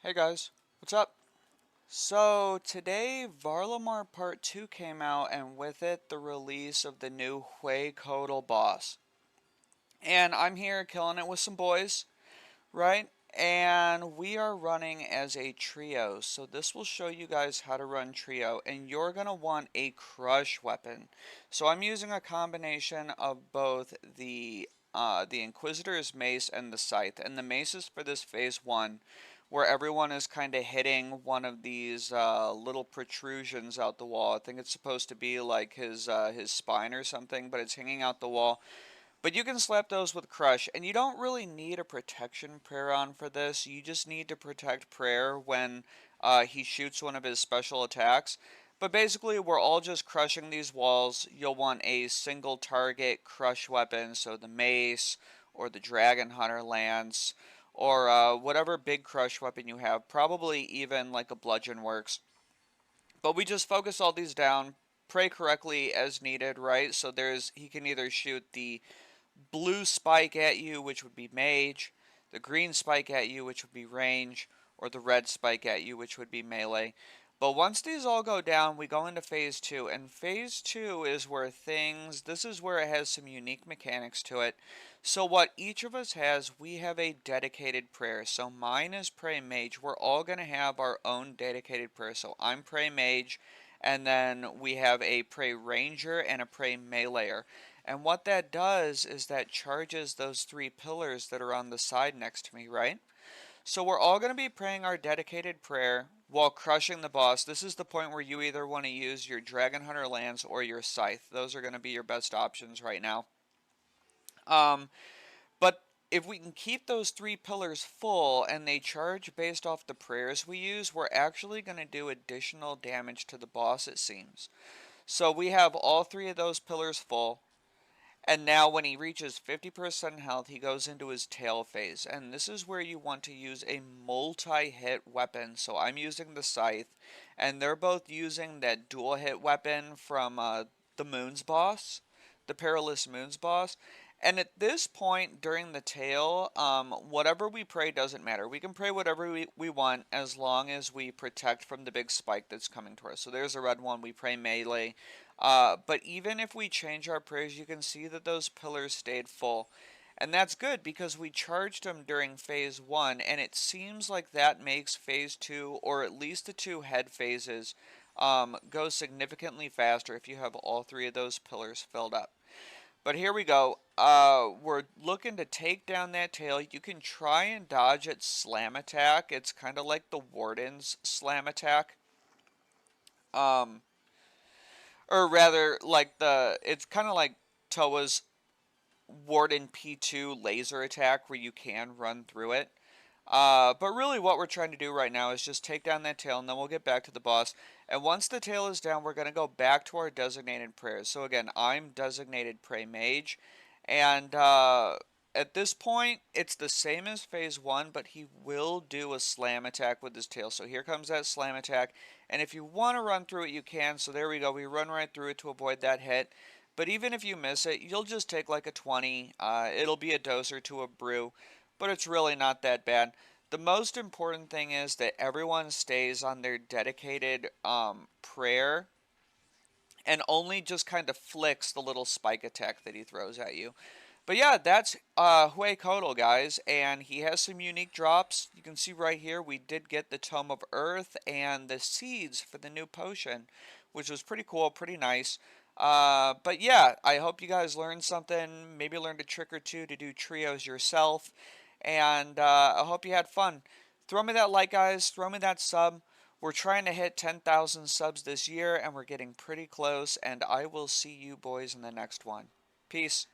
Hey guys, what's up? So today Varlamore Part 2 came out and with it the release of the new Hueycoatl boss. And I'm here killing it with some boys, right? And we are running as a trio. So this will show you guys how to run trio and you're going to want a crush weapon. So I'm using a combination of both the Inquisitor's mace and the scythe. And the mace is for this phase 1 where everyone is kind of hitting one of these little protrusions out the wall. I think it's supposed to be like his spine or something, but it's hanging out the wall. But you can slap those with Crush, and you don't really need a protection prayer on for this. You just need to protect prayer when he shoots one of his special attacks. But basically, we're all just crushing these walls. You'll want a single target crush weapon, so the mace or the Dragon Hunter lance or whatever big crush weapon you have. Probably even like a bludgeon works. But we just focus all these down, pray correctly as needed, right? So he can either shoot the blue spike at you, which would be mage, the green spike at you, which would be range, or the red spike at you, which would be melee. But once these all go down, we go into phase 2, and phase 2 is where this is where it has some unique mechanics to it. So what each of us has, we have a dedicated prayer. So mine is pray mage. We're all going to have our own dedicated prayer. So I'm pray mage, and then we have a pray ranger and a pray meleeer. And what that does is that charges those three pillars that are on the side next to me, right? So we're all going to be praying our dedicated prayer while crushing the boss. This is the point where you either want to use your Dragon Hunter lance or your scythe. Those are going to be your best options right now. Um, but if we can keep those three pillars full and they charge based off the prayers we use, we're actually going to do additional damage to the boss, it seems. So we have all three of those pillars full. And now when he reaches 50% health, he goes into his tail phase. And this is where you want to use a multi-hit weapon. So I'm using the scythe. And they're both using that dual hit weapon from the Moon's boss. The Perilous Moon's boss. And at this point during the tail, whatever we pray doesn't matter. We can pray whatever we want as long as we protect from the big spike that's coming to us. So there's a red one. We pray melee. But even if we change our prayers, you can see that those pillars stayed full. And that's good because we charged them during phase 1, and it seems like that makes phase 2, or at least the two head phases, go significantly faster if you have all three of those pillars filled up. But here we go. We're looking to take down that tail. You can try and dodge its slam attack. It's kind of like the Warden's slam attack. Um, or rather, it's kind of like Toa's Warden P2 laser attack where you can run through it. But really what we're trying to do right now is just take down that tail and then we'll get back to the boss. And once the tail is down, we're going to go back to our designated prayers. So again, I'm designated pray mage. And at this point, it's the same as phase 1, but he will do a slam attack with his tail. So here comes that slam attack. And if you want to run through it, you can. So there we go. We run right through it to avoid that hit. But even if you miss it, you'll just take like a 20. It'll be a dose or two of brew, but it's really not that bad. The most important thing is that everyone stays on their dedicated prayer and only just kind of flicks the little spike attack that he throws at you. But yeah, that's Hueycoatl, guys, and he has some unique drops. You can see right here we did get the Tome of Earth and the seeds for the new potion, which was pretty cool, pretty nice. But yeah, I hope you guys learned something, maybe learned a trick or two to do trios yourself, and I hope you had fun. Throw me that like, guys, throw me that sub. We're trying to hit 10,000 subs this year, and we're getting pretty close, and I will see you boys in the next one. Peace.